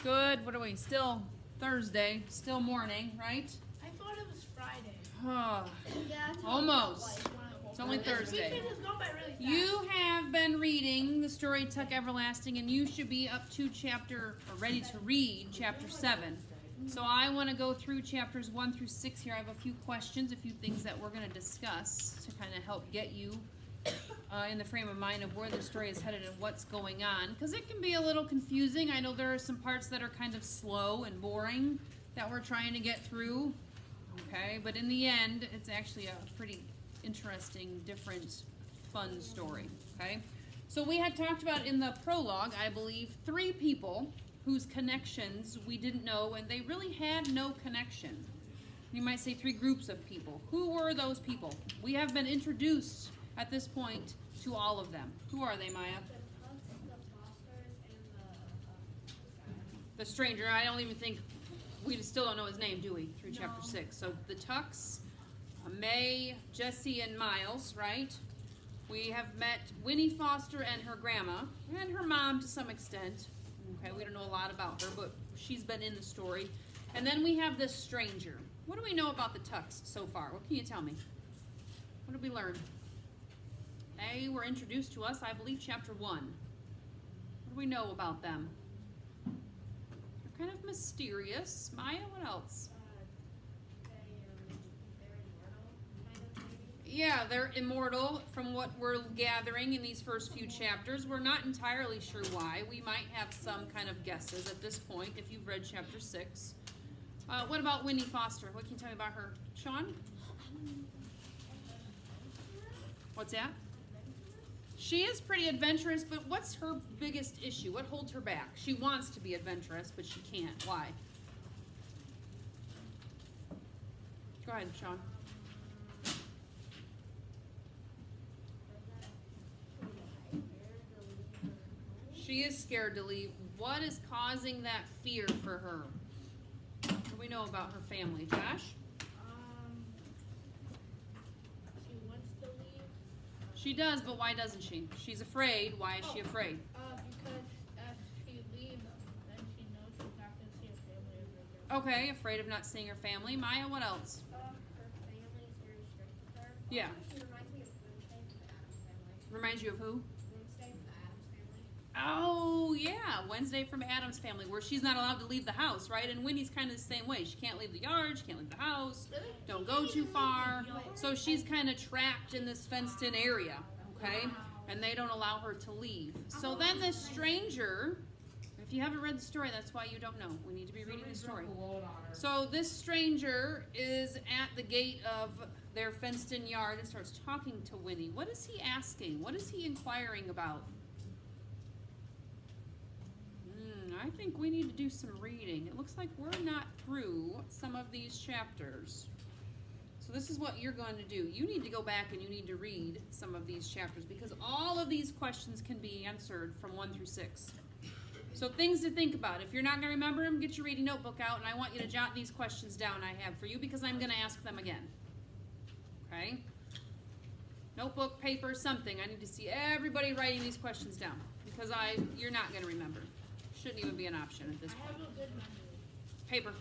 Good. What are we? Still Thursday. Still morning, right? I thought it was Friday. Yeah, it's Almost. like 1 o'clock. It's only This Thursday. weekend has gone by really fast. You have been reading the story Tuck Everlasting, and you should be up to ready to read chapter 7. So I want to go through chapters 1 through 6 here. I have a few questions, a few things that we're going to discuss to kind of help get you in the frame of mind of where the story is headed and what's going on. Because it can be a little confusing. I know there are some parts that are kind of slow and boring that we're trying to get through. Okay, but in the end, it's actually a pretty interesting, different, fun story. Okay, so we had talked about in the prologue, I believe, 3 people whose connections we didn't know, and they really had no connection. You might say 3 groups of people. Who were those people? We have been introduced at this point to all of them. Who are they, Maya? The Tucks, the Fosters, and The stranger. I don't even think, we still don't know his name, do we? Through chapter 6. So the Tucks, May, Jesse, and Miles, right? We have met Winnie Foster and her grandma, and her mom to some extent. Okay, we don't know a lot about her, but she's been in the story. And then we have this stranger. What do we know about the Tucks so far? What can you tell me? What did we learn? They were introduced to us, I believe, chapter 1. What do we know about them? They're kind of mysterious. Maya, what else? they're immortal, kind of, maybe. Yeah, they're immortal from what we're gathering in these first few chapters. We're not entirely sure why. We might have some kind of guesses at this point if you've read chapter 6. What about Winnie Foster? What can you tell me about her? Sean? What's that? She is pretty adventurous, but what's her biggest issue? What holds her back? She wants to be adventurous, but she can't. Why? Go ahead, Sean. She is scared to leave. What is causing that fear for her? What do we know about her family? Josh? She wants to leave. She does, but why doesn't she? She's afraid. Why is she afraid? Because if she leaves, then she knows she's not going to see her family ever again. Okay, afraid of not seeing her family. Maya, what else? Her family is very strict with her. Yeah. She reminds me of Wednesday from the Addams Family. Reminds you of who? Wednesday from the Addams Family. Oh, yeah. Wednesday from Addams Family, where she's not allowed to leave the house, right? And Winnie's kind of the same way. She can't leave the yard. She can't leave the house. Really? Don't go too far. So she's kind of trapped in this fenced-in area, okay? And they don't allow her to leave. So then this stranger, if you haven't read the story, that's why you don't know. We need to be reading the story. So this stranger is at the gate of their fenced-in yard and starts talking to Winnie. What is he asking? What is he inquiring about? I think we need to do some reading. It looks like we're not through some of these chapters. So this is what you're going to do. You need to go back and you need to read some of these chapters because all of these questions can be answered from 1 through 6. So things to think about. If you're not going to remember them, get your reading notebook out and I want you to jot these questions down I have for you because I'm going to ask them again. Okay? Notebook, paper, something. I need to see everybody writing these questions down because you're not going to remember. Shouldn't even be an option at this I point. have a good memory. Paper.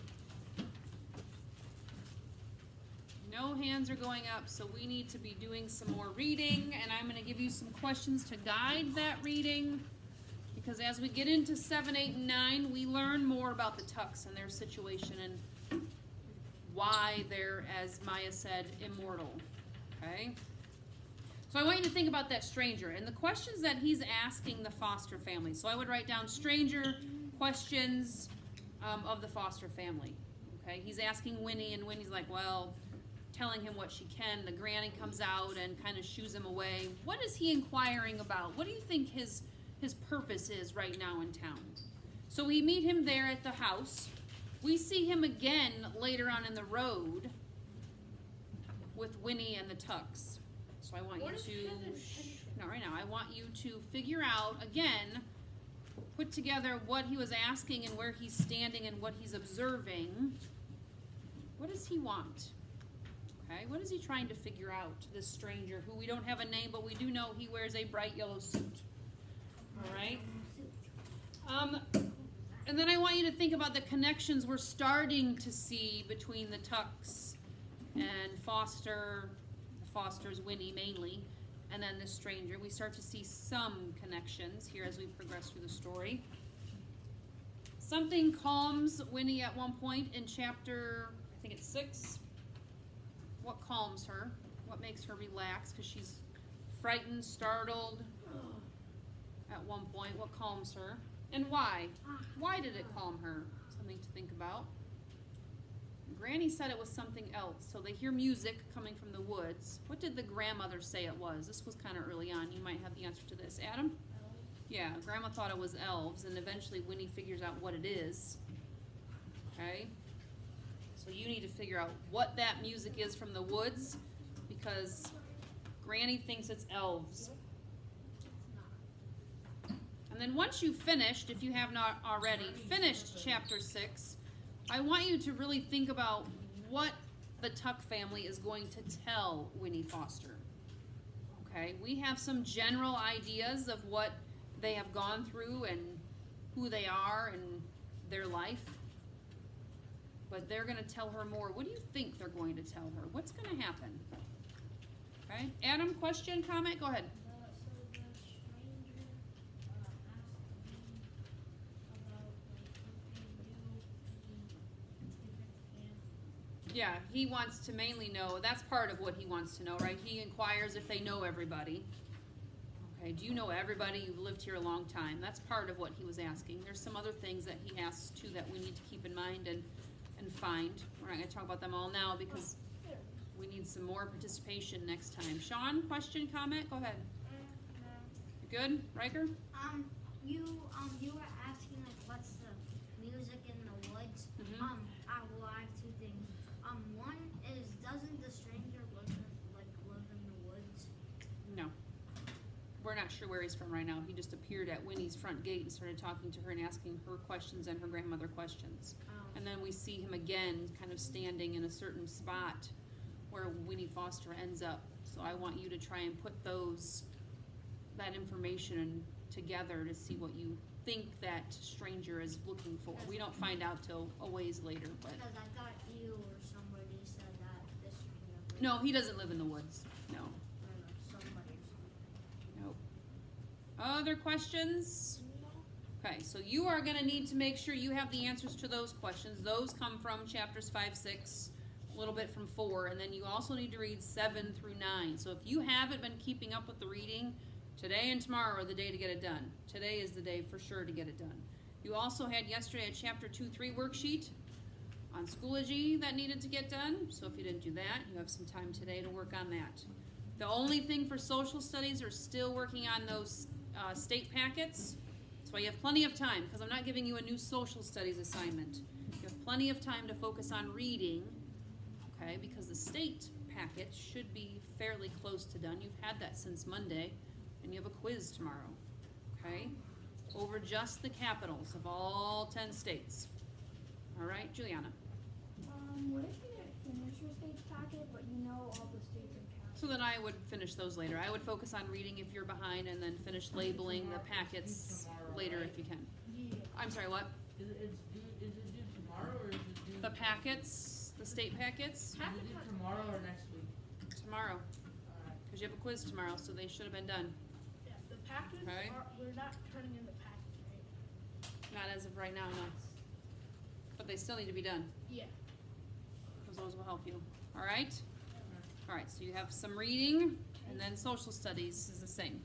No hands are going up, so we need to be doing some more reading, and I'm going to give you some questions to guide that reading, because as we get into 7, 8, and 9, we learn more about the Tucks and their situation and why they're, as Maya said, immortal. Okay? So I want you to think about that stranger and the questions that he's asking the Foster family. So I would write down stranger questions of the Foster family. Okay, he's asking Winnie, and Winnie's like, well, telling him what she can. The granny comes out and kind of shoos him away. What is he inquiring about? What do you think his purpose is right now in town? So we meet him there at the house. We see him again later on in the road with Winnie and the Tucks. So I want you to, not right now, I want you to figure out, again, put together what he was asking and where he's standing and what he's observing. What does he want? Okay, what is he trying to figure out, this stranger, who we don't have a name, but we do know he wears a bright yellow suit. All right? And then I want you to think about the connections we're starting to see between the Tucks and Foster, Foster's Winnie mainly, and then the stranger. We start to see some connections here as we progress through the story. Something calms Winnie at one point in chapter, I think it's 6. What calms her? What makes her relax? Because she's frightened, startled at one point. What calms her? And why? Why did it calm her? Something to think about. Granny said it was something else. So they hear music coming from the woods. What did the grandmother say it was? This was kind of early on. You might have the answer to this. Adam? Yeah, Grandma thought it was elves, and eventually Winnie figures out what it is. Okay? So you need to figure out what that music is from the woods, because Granny thinks it's elves. And then once you've finished, if you have not already finished chapter 6, I want you to really think about what the Tuck family is going to tell Winnie Foster. Okay, we have some general ideas of what they have gone through and who they are and their life. But they're going to tell her more. What do you think they're going to tell her? What's going to happen? Okay, Adam, question, comment? Go ahead. So the stranger asked me about if they knew the different families. Yeah, he wants to mainly know, that's part of what he wants to know, right? He inquires if they know everybody. Okay, do you know everybody? You've lived here a long time. That's part of what he was asking. There's some other things that he asks too that we need to keep in mind and find. We're not going to talk about them all now because we need some more participation next time. Sean, question, comment? Go ahead. You good? Riker? You were asking like what's the music in the woods. Mhm. Well, I have 2 things. One is doesn't the stranger live in the woods? No. We're not sure where he's from right now. He just appeared at Winnie's front gate and started talking to her and asking her questions and her grandmother questions. And then we see him again kind of standing in a certain spot where Winnie Foster ends up. So I want you to try and put that information together to see what you think that stranger is looking for. We don't find out till a ways later, but Because I thought you or somebody said that the stranger lived no, he doesn't live in the woods. No. somebody or something. Nope. Other questions? Okay, so you are going to need to make sure you have the answers to those questions. Those come from chapters 5, 6, a little bit from 4, and then you also need to read 7 through 9. So if you haven't been keeping up with the reading, today and tomorrow are the day to get it done. Today is the day for sure to get it done. You also had yesterday a chapter 2, 3 worksheet on Schoology that needed to get done. So if you didn't do that, you have some time today to work on that. The only thing for social studies are still working on those state packets. That's why you have plenty of time, because I'm not giving you a new social studies assignment. You have plenty of time to focus on reading, okay, because the state packet should be fairly close to done. You've had that since Monday, and you have a quiz tomorrow, okay, over just the capitals of all 10 states. All right, Juliana. What if you didn't finish your states packet, but you know all the states and counties? So then I would finish those later. I would focus on reading if you're behind, and then finish labeling the packets later if you can. Yeah. I'm sorry, what? Is it due tomorrow or is it due? The packets, the state packets? Is it due tomorrow or next week? Tomorrow, Alright. because you have a quiz tomorrow, so they should have been done. Yeah, the packets Okay. we're not turning in the packets, right? Not as of right now, no. But they still need to be done, Yeah. because those will help you. All right? All right, so you have some reading, and then social studies is the same.